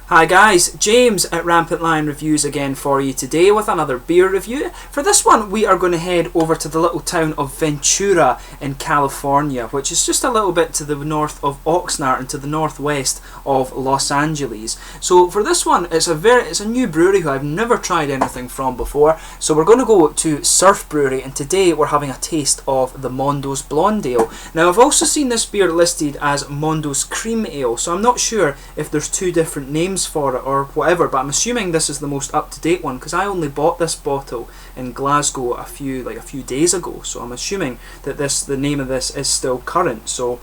Hi guys, James at Rampant Lion Reviews again for you today with another beer review. For this one we are going to head over to the little town of Ventura in California, which is just a little bit to the north of Oxnard and to the northwest of Los Angeles. So for this one it's a new brewery who I've never tried anything from before. So we're going to go to Surf Brewery, and today we're having a taste of the Mondo's Blonde Ale. Now I've also seen this beer listed as Mondo's Cream Ale, so I'm not sure if there's two different names for it or whatever, but I'm assuming this is the most up-to-date one because I only bought this bottle in Glasgow a few days ago, so I'm assuming that the name of this is still current. So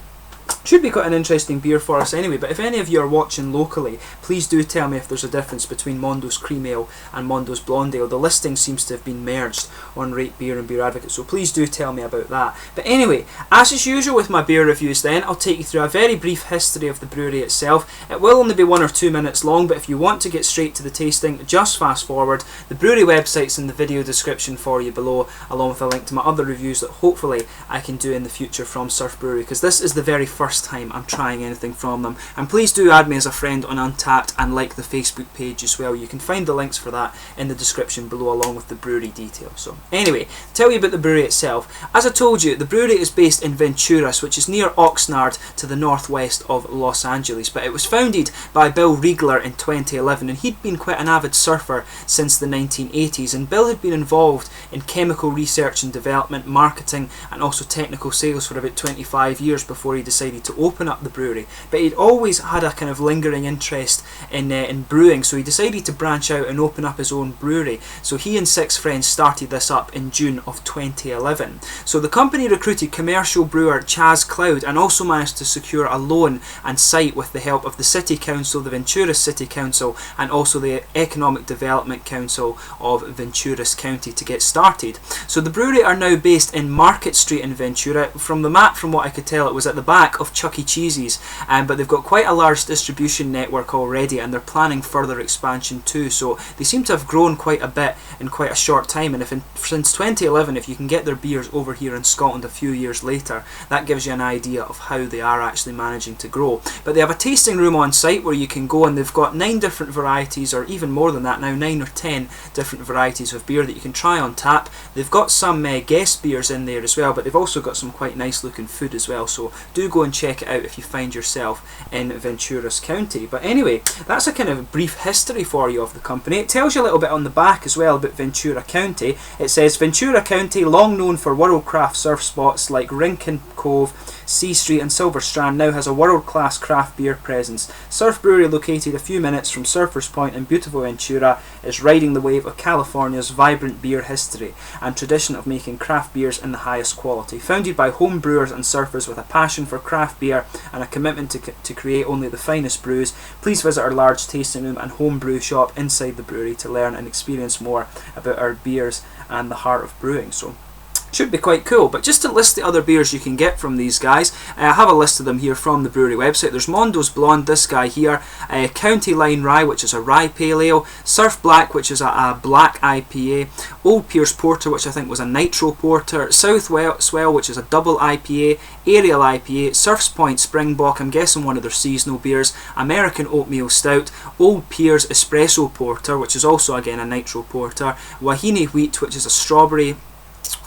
should be quite an interesting beer for us anyway. But if any of you are watching locally, please do tell me if there's a difference between Mondo's Cream Ale and Mondo's Blonde Ale. The listing seems to have been merged on Rate Beer and Beer Advocate, so please do tell me about that. But anyway, as is usual with my beer reviews then, I'll take you through a very brief history of the brewery itself. It will only be 1 or 2 minutes long, but if you want to get straight to the tasting, just fast forward. The brewery website's in the video description for you below, along with a link to my other reviews that hopefully I can do in the future from Surf Brewery, because this is the very first time I'm trying anything from them. And please do add me as a friend on Untappd and like the Facebook page as well. You can find the links for that in the description below, along with the brewery details. So anyway, tell you about the brewery itself. As I told you, the brewery is based in Ventura, which is near Oxnard to the northwest of Los Angeles, but it was founded by Bill Riegler in 2011, and he'd been quite an avid surfer since the 1980s, and Bill had been involved in chemical research and development, marketing and also technical sales for about 25 years before he decided to open up the brewery. But he'd always had a kind of lingering interest in brewing, so he decided to branch out and open up his own brewery. So he and 6 friends started this up in June of 2011. So the company recruited commercial brewer Chaz Cloud and also managed to secure a loan and site with the help of the City Council, the Ventura City Council, and also the Economic Development Council of Venturas County to get started. So the brewery are now based in Market Street in Ventura. From the map, from what I could tell, it was at the back of Chuck E. Cheese's, but they've got quite a large distribution network already, and they're planning further expansion too. So they seem to have grown quite a bit in quite a short time, and since 2011, if you can get their beers over here in Scotland a few years later, that gives you an idea of how they are actually managing to grow. But they have a tasting room on site where you can go, and they've got 9 different varieties, or even more than that now, 9 or 10 different varieties of beer that you can try on tap. They've got some guest beers in there as well, but they've also got some quite nice looking food as well, so do go and check it out if you find yourself in Venturas County. But anyway, that's a kind of brief history for you of the company. It tells you a little bit on the back as well about Ventura County. It says Ventura County, long known for world craft surf spots like Rincon Cove, Sea Street and Silver Strand, now has a world-class craft beer presence. Surf Brewery, located a few minutes from Surfers Point in beautiful Ventura, is riding the wave of California's vibrant beer history and tradition of making craft beers in the highest quality. Founded by home brewers and surfers with a passion for craft beer and a commitment to create only the finest brews, please visit our large tasting room and home brew shop inside the brewery to learn and experience more about our beers and the heart of brewing. So should be quite cool. But just to list the other beers you can get from these guys, I have a list of them here from the brewery website. There's Mondo's Blonde, this guy here, County Line Rye, which is a rye pale ale, Surf Black, which is a black IPA, Old Pierce Porter, which I think was a nitro porter, South Swell, which is a double IPA, Ariel IPA, Surf's Point Springbok, I'm guessing one of their seasonal beers, American Oatmeal Stout, Old Pierce Espresso Porter, which is also again a nitro porter, Wahine Wheat, which is a strawberry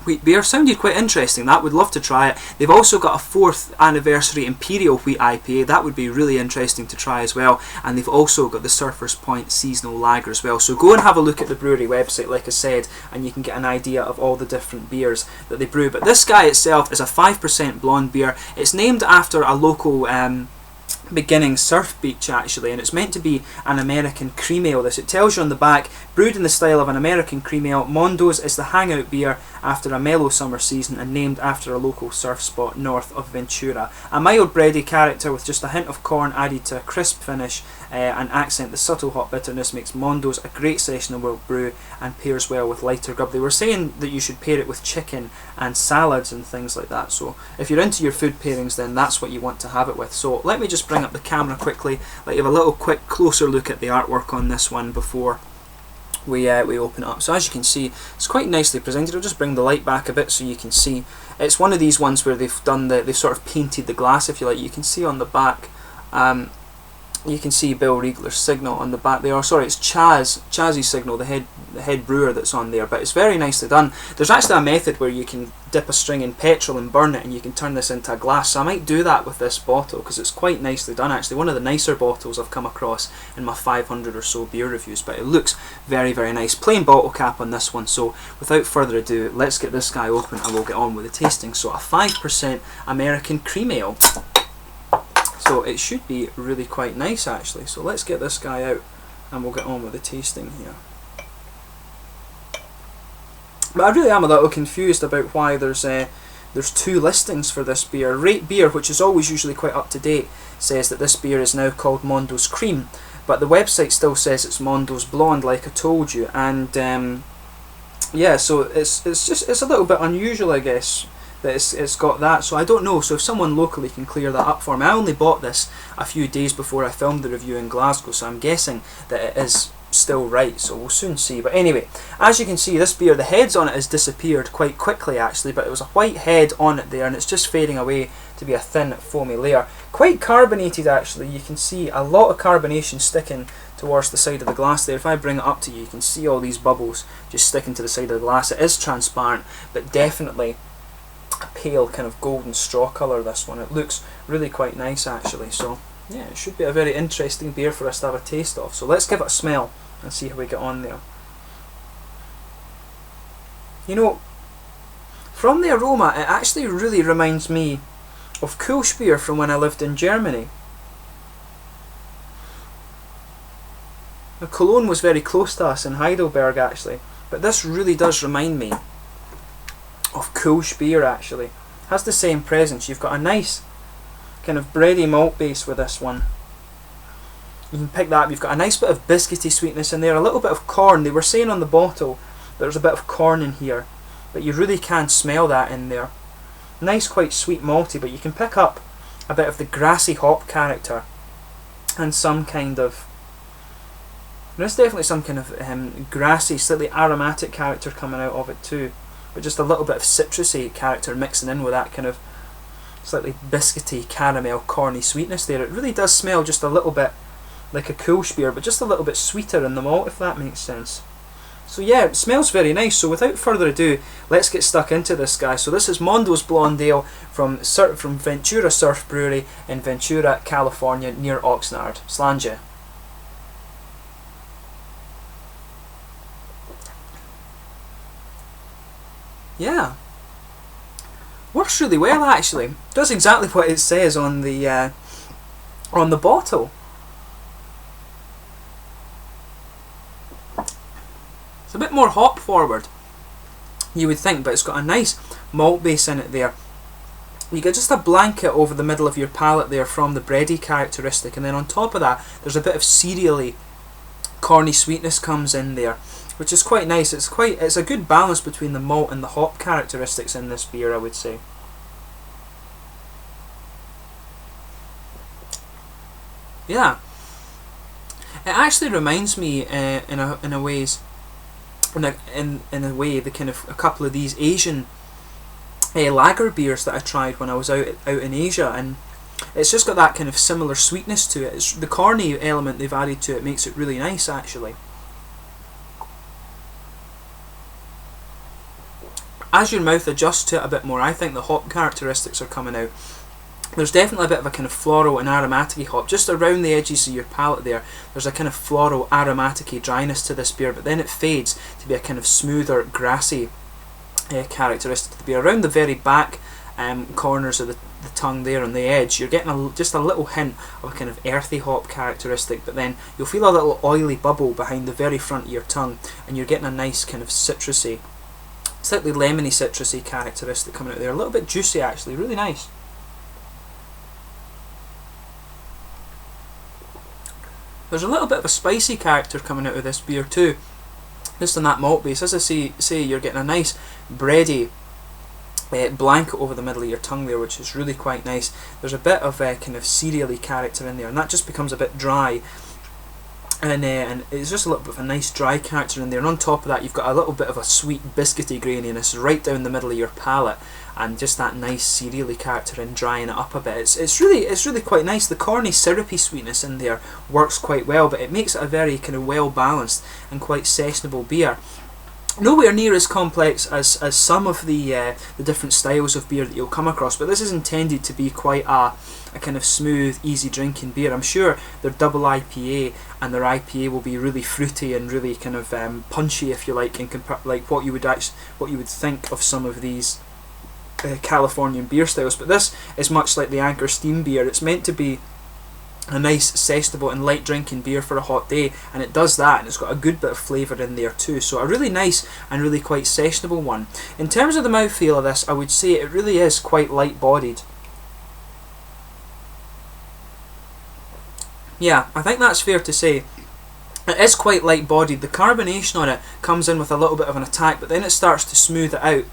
wheat beer. Sounded quite interesting, that would love to try it. They've also got a 4th anniversary Imperial Wheat IPA, that would be really interesting to try as well. And they've also got the Surfers Point Seasonal Lager as well. So go and have a look at the brewery website, like I said, and you can get an idea of all the different beers that they brew. But this guy itself is a 5% blonde beer. It's named after a local beginning surf beach actually, and it's meant to be an American cream ale. This, it tells you on the back, brewed in the style of an American cream ale, Mondo's is the hangout beer after a mellow summer season and named after a local surf spot north of Ventura. A mild bready character with just a hint of corn added to a crisp finish and accent the subtle hot bitterness makes Mondo's a great sessionable brew and pairs well with lighter grub. They were saying that you should pair it with chicken and salads and things like that, so if you're into your food pairings then that's what you want to have it with. So let me just bring up the camera quickly, let you have a little quick closer look at the artwork on this one before we open it up. So as you can see, it's quite nicely presented. I'll just bring the light back a bit so you can see. It's one of these ones where they've sort of painted the glass, if you like. You can see on the back You can see Bill Riegler's signal on the back there. Or sorry, it's Chaz's signal, the head brewer that's on there. But it's very nicely done. There's actually a method where you can dip a string in petrol and burn it, and you can turn this into a glass. So I might do that with this bottle because it's quite nicely done. Actually, one of the nicer bottles I've come across in my 500 or so beer reviews. But it looks very, very nice. Plain bottle cap on this one. So without further ado, let's get this guy open and we'll get on with the tasting. So a 5% American cream ale. So it should be really quite nice actually. So let's get this guy out and we'll get on with the tasting here. But I really am a little confused about why there's 2 listings for this beer. Rate Beer, which is always usually quite up to date, says that this beer is now called Mondo's Cream, but the website still says it's Mondo's Blonde, like I told you. And yeah, so it's a little bit unusual, I guess, that it's got that. So I don't know. So if someone locally can clear that up for me. I only bought this a few days before I filmed the review in Glasgow, so I'm guessing that it is still right, so we'll soon see. But anyway, as you can see, this beer, the heads on it has disappeared quite quickly actually, but it was a white head on it there and it's just fading away to be a thin foamy layer. Quite carbonated actually. You can see a lot of carbonation sticking towards the side of the glass there. If I bring it up to you, you can see all these bubbles just sticking to the side of the glass. It is transparent, but definitely a pale kind of golden straw colour, this one. It looks really quite nice actually. So yeah, it should be a very interesting beer for us to have a taste of. So let's give it a smell and see how we get on there. You know, from the aroma, it actually really reminds me of Kulsch beer from when I lived in Germany. Now, Cologne was very close to us in Heidelberg actually, but this really does remind me of Kulsch beer actually. Has the same presence. You've got a nice kind of bready malt base with this one. You can pick that up. You've got a nice bit of biscuity sweetness in there, a little bit of corn. They were saying on the bottle there's a bit of corn in here, but you really can smell that in there. Nice, quite sweet malty, but you can pick up a bit of the grassy hop character and some kind of, there's definitely some kind of grassy, slightly aromatic character coming out of it too, but just a little bit of citrusy character mixing in with that kind of slightly biscuity, caramel, corny sweetness there. It really does smell just a little bit like a Kulsch beer, but just a little bit sweeter in the malt, if that makes sense. So yeah, it smells very nice. So without further ado, let's get stuck into this guy. So this is Mondo's Blonde Ale from Ventura Surf Brewery in Ventura, California, near Oxnard. Slàinte. Yeah, works really well actually. Does exactly what it says on the bottle. It's a bit more hop forward, you would think, but it's got a nice malt base in it there. You get just a blanket over the middle of your palate there from the bready characteristic, and then on top of that there's a bit of cereally, corny sweetness comes in there, which is quite nice. It's a good balance between the malt and the hop characteristics in this beer, I would say. Yeah, it actually reminds me in a way the kind of a couple of these Asian lager beers that I tried when I was out in Asia, and it's just got that kind of similar sweetness to it. It's the corny element they've added to it makes it really nice actually. As your mouth adjusts to it a bit more, I think the hop characteristics are coming out. There's definitely a bit of a kind of floral and aromatic hop just around the edges of your palate there. There's a kind of floral aromatic dryness to this beer, but then it fades to be a kind of smoother, grassy characteristic to the beer. Around the very back corners of the tongue there on the edge, you're getting just a little hint of a kind of earthy hop characteristic, but then you'll feel a little oily bubble behind the very front of your tongue, and you're getting a nice kind of citrusy, slightly lemony citrusy characteristic coming out there. A little bit juicy actually, really nice. There's a little bit of a spicy character coming out of this beer too, just on that malt base. As I say, you're getting a nice bready blanket over the middle of your tongue there, which is really quite nice. There's a bit of a kind of cereally character in there, and that just becomes a bit dry and it's just a little bit of a nice dry character in there, and on top of that you've got a little bit of a sweet biscuity graininess right down the middle of your palate, and just that nice cereally character in drying it up a bit. It's really quite nice. The corny syrupy sweetness in there works quite well, but it makes it a very kind of well balanced and quite sessionable beer. Nowhere near as complex as some of the different styles of beer that you'll come across, but this is intended to be quite a kind of smooth, easy drinking beer. I'm sure their double IPA and their IPA will be really fruity and really kind of punchy, if you like, in like what you would think of some of these Californian beer styles. But this is much like the Anchor Steam beer. It's meant to be a nice, sessionable and light drinking beer for a hot day, and it does that, and it's got a good bit of flavour in there too. So a really nice and really quite sessionable one. In terms of the mouthfeel of this, I would say it really is quite light bodied. Yeah, I think that's fair to say. It is quite light bodied. The carbonation on it comes in with a little bit of an attack, but then it starts to smooth it out.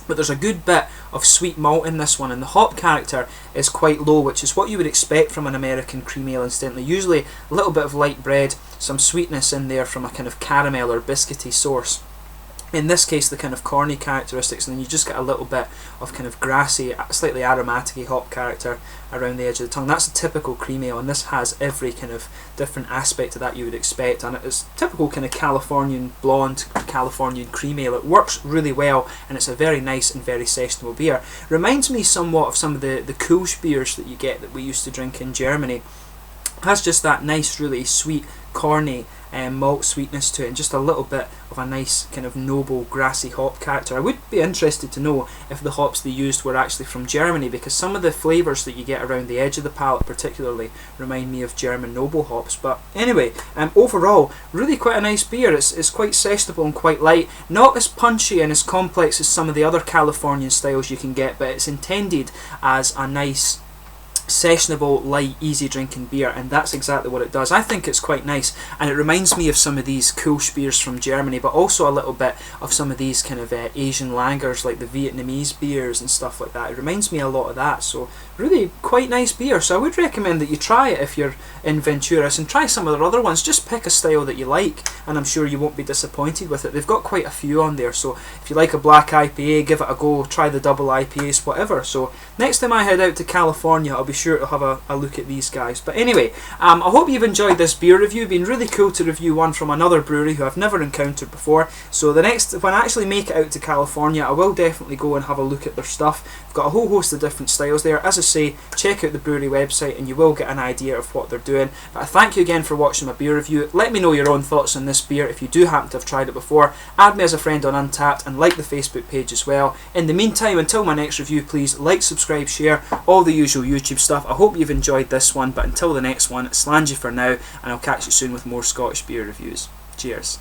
But there's a good bit of sweet malt in this one, and the hop character is quite low, which is what you would expect from an American cream ale instantly. Usually a little bit of light bread, some sweetness in there from a kind of caramel or biscuity source. In this case, the kind of corny characteristics, and then you just get a little bit of kind of grassy, slightly aromatic hop character around the edge of the tongue. That's a typical cream ale, and this has every kind of different aspect of that you would expect, and it's typical kind of Californian blonde, Californian cream ale. It works really well, and it's a very nice and very sessionable beer. Reminds me somewhat of some of the Kölsch beers that you get that we used to drink in Germany. It has just that nice, really sweet, corny malt sweetness to it, and just a little bit of a nice kind of noble grassy hop character. I would be interested to know if the hops they used were actually from Germany, because some of the flavours that you get around the edge of the palate particularly remind me of German noble hops. But anyway, overall really quite a nice beer. It's quite sessionable and quite light, not as punchy and as complex as some of the other Californian styles you can get, but it's intended as a nice sessionable, light, easy drinking beer, and that's exactly what it does. I think it's quite nice, and it reminds me of some of these Kölsch beers from Germany, but also a little bit of some of these kind of Asian lagers like the Vietnamese beers and stuff like that. It reminds me a lot of that, so really quite nice beer. So I would recommend that you try it if you're in Ventura, and try some of their other ones. Just pick a style that you like, and I'm sure you won't be disappointed with it. They've got quite a few on there, so if you like a black IPA, give it a go. Try the double IPAs, whatever. So next time I head out to California, I'll be sure to have a look at these guys. But anyway, I hope you've enjoyed this beer review. It's been really cool to review one from another brewery who I've never encountered before. So the next, when I actually make it out to California, I will definitely go and have a look at their stuff. I've got a whole host of different styles there. As I say, check out the brewery website and you will get an idea of what they're doing. But I thank you again for watching my beer review. Let me know your own thoughts on this beer if you do happen to have tried it before. Add me as a friend on Untappd and like the Facebook page as well. In the meantime, until my next review, please like, subscribe, share, all the usual YouTube stuff. I hope you've enjoyed this one, but until the next one, Slangy for now, and I'll catch you soon with more Scottish beer reviews. Cheers.